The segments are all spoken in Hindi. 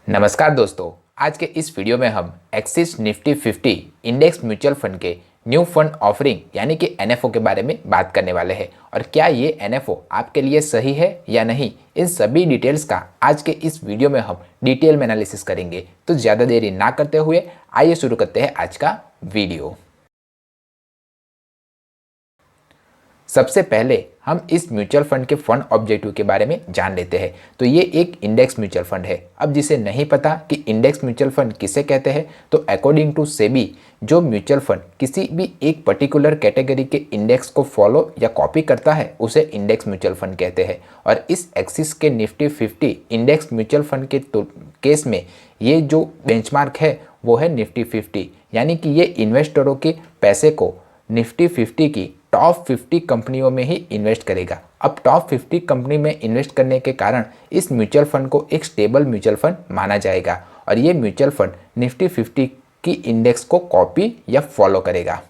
नमस्कार दोस्तों, आज के इस वीडियो में हम axis Nifty 50 index mutual fund के न्यू फंड ऑफरिंग यानी कि एनएफओ के बारे में बात करने वाले हैं और क्या ये एनएफओ आपके लिए सही है या नहीं, इन सभी डिटेल्स का आज के इस वीडियो में हम डिटेल में एनालिसिस करेंगे। तो ज़्यादा देरी ना करते हुए आइए शुरू करते हैं आज का वीडियो। सबसे पहले हम इस म्यूचुअल फंड के फंड ऑब्जेक्टिव के बारे में जान लेते हैं। तो ये एक इंडेक्स म्यूचुअल फंड है। अब जिसे नहीं पता कि इंडेक्स म्यूचुअल फंड किसे कहते हैं, तो अकॉर्डिंग टू सेबी जो म्यूचुअल फंड किसी भी एक पर्टिकुलर कैटेगरी के इंडेक्स को फॉलो या कॉपी करता है उसे इंडेक्स म्यूचुअल फंड कहते हैं। और इस एक्सिस के निफ्टी 50 इंडेक्स म्यूचुअल फंड के केस में ये जो बेंचमार्क है वो है निफ्टी 50, यानी कि ये इन्वेस्टरों के पैसे को निफ्टी 50 की टॉप 50 कंपनियों में ही इन्वेस्ट करेगा। अब टॉप 50 कंपनी में इन्वेस्ट करने के कारण इस म्यूचुअल फंड को एक स्टेबल म्यूचुअल फंड माना जाएगा और ये म्यूचुअल फंड निफ्टी 50 की इंडेक्स को कॉपी या फॉलो करेगा।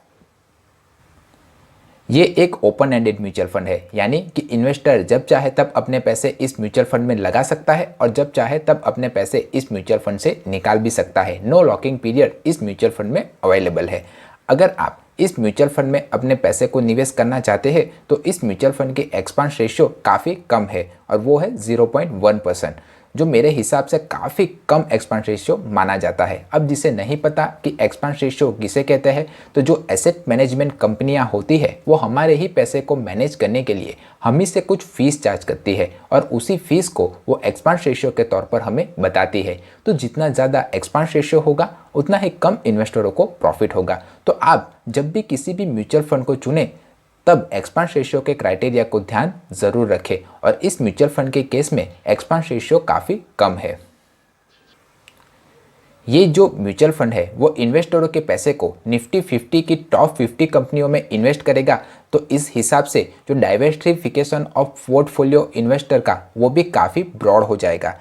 ये एक ओपन एंडेड म्यूचुअल फंड है, यानी कि इन्वेस्टर जब चाहे तब अपने पैसे इस म्यूचुअल फंड में लगा सकता है और जब चाहे तब अपने पैसे इस म्यूचुअल फंड से निकाल भी सकता है। नो लॉकिंग पीरियड इस म्यूचुअल फंड में अवेलेबल है। अगर आप इस म्यूचुअल फंड में अपने पैसे को निवेश करना चाहते हैं तो इस म्यूचुअल फंड की एक्सपांस रेशियो काफ़ी कम है और वो है 0.1%, जो मेरे हिसाब से काफ़ी कम एक्सपांस रेशियो माना जाता है। अब जिसे नहीं पता कि एक्सपांस रेशियो किसे कहते हैं, तो जो एसेट मैनेजमेंट कंपनियां होती है वो हमारे ही पैसे को मैनेज करने के लिए हम ही से कुछ फीस चार्ज करती है और उसी फीस को वो एक्सपांस रेशियो के तौर पर हमें बताती है। तो जितना ज़्यादा एक्सपांस रेशियो होगा उतना ही कम इन्वेस्टरों को प्रॉफिट होगा। तो आप जब भी किसी भी म्यूचुअल फंड को चुनें तब एक्सपांस रेशियो के क्राइटेरिया को ध्यान जरूर रखें और इस म्यूचुअल फंड के केस में एक्सपांस रेशियो काफ़ी कम है। ये जो म्यूचुअल फंड है वो इन्वेस्टरों के पैसे को निफ्टी 50 की टॉप 50 कंपनियों में इन्वेस्ट करेगा, तो इस हिसाब से जो डाइवर्सिफिकेशन ऑफ पोर्टफोलियो इन्वेस्टर का वो भी काफ़ी ब्रॉड हो जाएगा।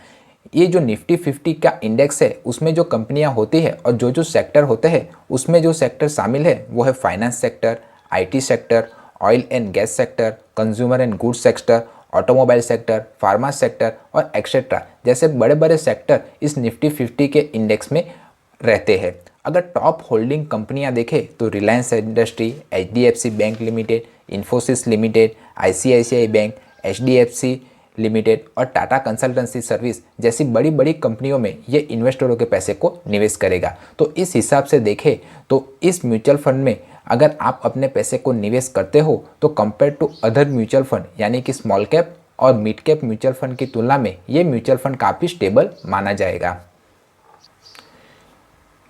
ये जो निफ्टी 50 का इंडेक्स है उसमें जो कंपनियां होती है और जो सेक्टर होते हैं उसमें जो सेक्टर शामिल है वो है finance sector, IT sector, oil and gas sector, consumer and goods sector, automobile sector, pharma sector और एक्सेट्रा जैसे बड़े बड़े सेक्टर इस निफ्टी 50 के इंडेक्स में रहते हैं। अगर टॉप होल्डिंग कंपनियां देखें तो Reliance industry, HDFC bank limited, Infosys limited, ICICI bank, HDFC limited और टाटा कंसल्टेंसी सर्विस जैसी बड़ी बड़ी कंपनियों में ये इन्वेस्टरों के पैसे को निवेश करेगा। तो इस हिसाब से देखें तो इस म्यूचुअल फंड में अगर आप अपने पैसे को निवेश करते हो तो compare to other mutual fund यानी कि स्मॉल कैप और मिड कैप म्यूचुअल फंड की तुलना में ये म्यूचुअल फंड काफ़ी स्टेबल माना जाएगा।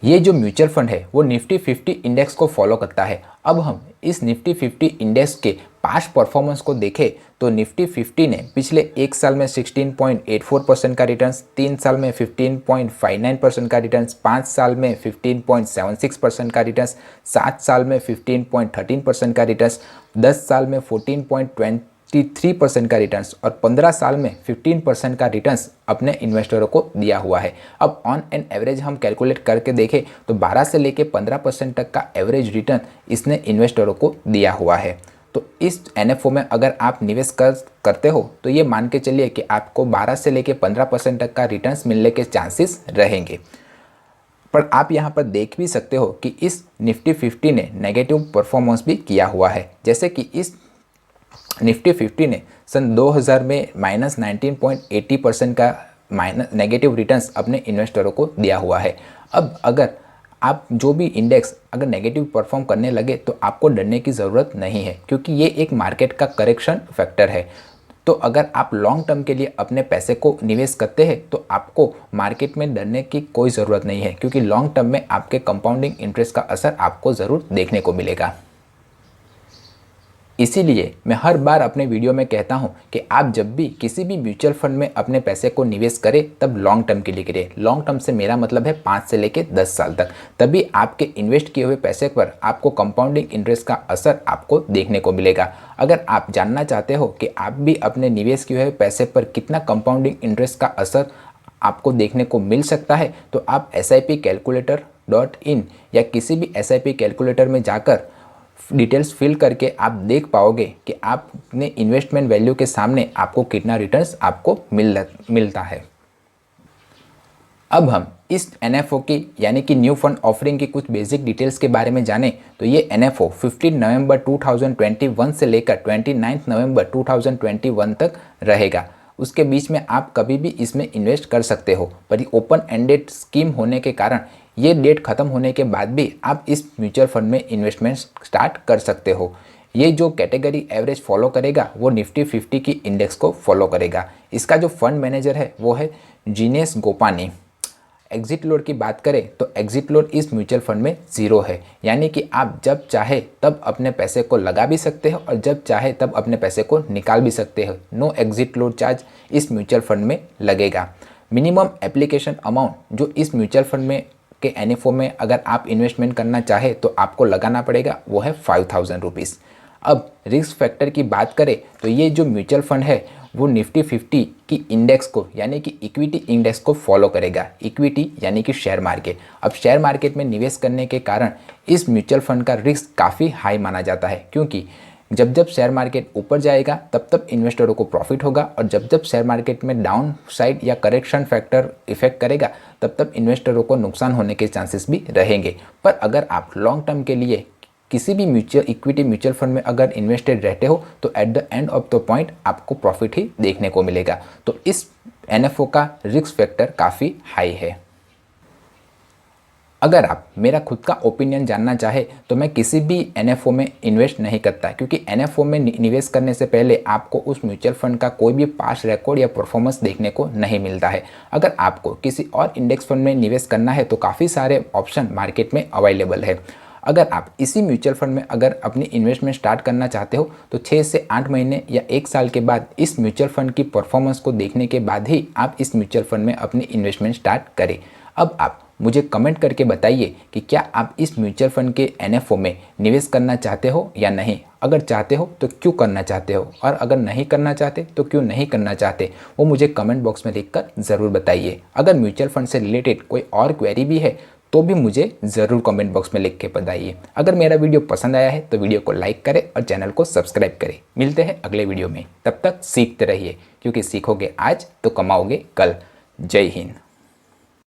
ये जो म्यूचुअल फंड है वो निफ्टी 50 इंडेक्स को फॉलो करता है। अब हम इस निफ्टी 50 इंडेक्स के पास्ट परफॉर्मेंस को देखें तो निफ्टी 50 ने पिछले एक साल में 16.84% का रिटर्न्स, 3 साल में 15.59% का रिटर्न्स, 5 साल में 15.76% का रिटर्न्स, 7 साल में 15.13% का रिटर्न्स, 10 साल में 14.23% का रिटर्न्स और 15 साल में 15% का रिटर्न्स अपने इन्वेस्टरों को दिया हुआ है। अब ऑन एन एवरेज हम कैलकुलेट करके देखें तो 12 से लेके 15% तक का एवरेज रिटर्न इसने इन्वेस्टरों को दिया हुआ है। तो इस एनएफओ में अगर आप निवेश करते हो तो ये मान के चलिए कि आपको 12 से लेके 15% तक का रिटर्न्स मिलने के चांसेस रहेंगे। पर आप यहाँ पर देख भी सकते हो कि इस निफ्टी 50 ने नेगेटिव परफॉर्मेंस भी किया हुआ है, जैसे कि इस निफ्टी 50 ने सन 2000 में -19.80% का नेगेटिव रिटर्न्स अपने इन्वेस्टरों को दिया हुआ है। अब अगर आप जो भी इंडेक्स अगर नेगेटिव परफॉर्म करने लगे तो आपको डरने की ज़रूरत नहीं है, क्योंकि ये एक मार्केट का करेक्शन फैक्टर है। तो अगर आप लॉन्ग टर्म के लिए अपने पैसे को निवेश करते हैं तो आपको मार्केट में डरने की कोई ज़रूरत नहीं है, क्योंकि लॉन्ग टर्म में आपके कंपाउंडिंग इंटरेस्ट का असर आपको ज़रूर देखने को मिलेगा। इसीलिए मैं हर बार अपने वीडियो में कहता हूं कि आप जब भी किसी भी म्यूचुअल फंड में अपने पैसे को निवेश करें तब लॉन्ग टर्म के लिए करें। लॉन्ग टर्म से मेरा मतलब है 5 से लेकर 10 साल तक, तभी आपके इन्वेस्ट किए हुए पैसे पर आपको कंपाउंडिंग इंटरेस्ट का असर आपको देखने को मिलेगा। अगर आप जानना चाहते हो कि आप भी अपने निवेश किए हुए पैसे पर कितना कंपाउंडिंग इंटरेस्ट का असर आपको देखने को मिल सकता है तो आप SIPcalculator.in या किसी भी SIP कैलकुलेटर में जाकर डिटेल्स फिल करके आप देख पाओगे कि आपने इन्वेस्टमेंट वैल्यू के सामने आपको कितना रिटर्न्स आपको मिलता है। अब हम इस NFO की यानी कि न्यू फंड ऑफरिंग की कुछ बेसिक डिटेल्स के बारे में जानें तो ये NFO 15 नवंबर 2021 से लेकर 29 नवंबर 2021 तक रहेगा। उसके बीच में आप कभी भी इसमें इन्वेस्ट कर सकते हो, पर ओपन एंडेड स्कीम होने के कारण ये डेट ख़त्म होने के बाद भी आप इस म्यूचुअल फंड में इन्वेस्टमेंट स्टार्ट कर सकते हो। ये जो कैटेगरी एवरेज फॉलो करेगा वो निफ्टी 50 की इंडेक्स को फॉलो करेगा। इसका जो फंड मैनेजर है वो है जिनेश गोपानी। एग्जिट लोड की बात करें तो एग्जिट लोड इस म्यूचुअल फंड में ज़ीरो है, यानी कि आप जब चाहे तब अपने पैसे को लगा भी सकते हो और जब चाहे तब अपने पैसे को निकाल भी सकते हो। नो एग्जिट लोड चार्ज इस म्यूचुअल फंड में लगेगा। मिनिमम एप्लीकेशन अमाउंट जो इस म्यूचुअल फंड में के NFO में अगर आप इन्वेस्टमेंट करना चाहे तो आपको लगाना पड़ेगा वो है 5000 रुपीज़। अब रिस्क फैक्टर की बात करें तो ये जो म्यूचुअल फंड है वो निफ्टी 50 की इंडेक्स को यानी कि इक्विटी इंडेक्स को फॉलो करेगा। इक्विटी यानी कि शेयर मार्केट। अब शेयर मार्केट में निवेश करने के कारण इस म्यूचुअल फंड का रिस्क काफ़ी हाई माना जाता है, क्योंकि जब जब शेयर मार्केट ऊपर जाएगा तब तब इन्वेस्टरों को प्रॉफिट होगा और जब जब शेयर मार्केट में डाउन साइड या करेक्शन फैक्टर इफेक्ट करेगा तब तब इन्वेस्टरों को नुकसान होने के चांसेस भी रहेंगे। पर अगर आप लॉन्ग टर्म के लिए किसी भी इक्विटी म्यूचुअल फंड में अगर इन्वेस्टेड रहते हो तो at the end of the point आपको प्रॉफिट ही देखने को मिलेगा। तो इस NFO का रिस्क फैक्टर काफ़ी हाई है। अगर आप मेरा खुद का ओपिनियन जानना चाहे तो मैं किसी भी NFO में इन्वेस्ट नहीं करता, क्योंकि NFO में निवेश करने से पहले आपको उस म्यूचुअल फंड का कोई भी पास्ट रिकॉर्ड या परफॉर्मेंस देखने को नहीं मिलता है। अगर आपको किसी और इंडेक्स फंड में निवेश करना है तो काफ़ी सारे ऑप्शन मार्केट में अवेलेबल है। अगर आप इसी म्यूचुअल फंड में अगर अपनी इन्वेस्टमेंट स्टार्ट करना चाहते हो तो 6 से 8 महीने या 1 साल के बाद इस म्यूचुअल फंड की परफॉर्मेंस को देखने के बाद ही आप इस म्यूचुअल फंड में अपनी इन्वेस्टमेंट स्टार्ट करें। अब आप मुझे कमेंट करके बताइए कि क्या आप इस म्यूचुअल फंड के NFO में निवेश करना चाहते हो या नहीं। अगर चाहते हो तो क्यों करना चाहते हो, और अगर नहीं करना चाहते तो क्यों नहीं करना चाहते, वो मुझे कमेंट बॉक्स में लिखकर ज़रूर बताइए। अगर म्यूचुअल फंड से रिलेटेड कोई और क्वेरी भी है तो भी मुझे ज़रूर कमेंट बॉक्स में लिख के बताइए। अगर मेरा वीडियो पसंद आया है तो वीडियो को लाइक करें और चैनल को सब्सक्राइब करें। मिलते हैं अगले वीडियो में, तब तक सीखते रहिए, क्योंकि सीखोगे आज तो कमाओगे कल। जय हिंद।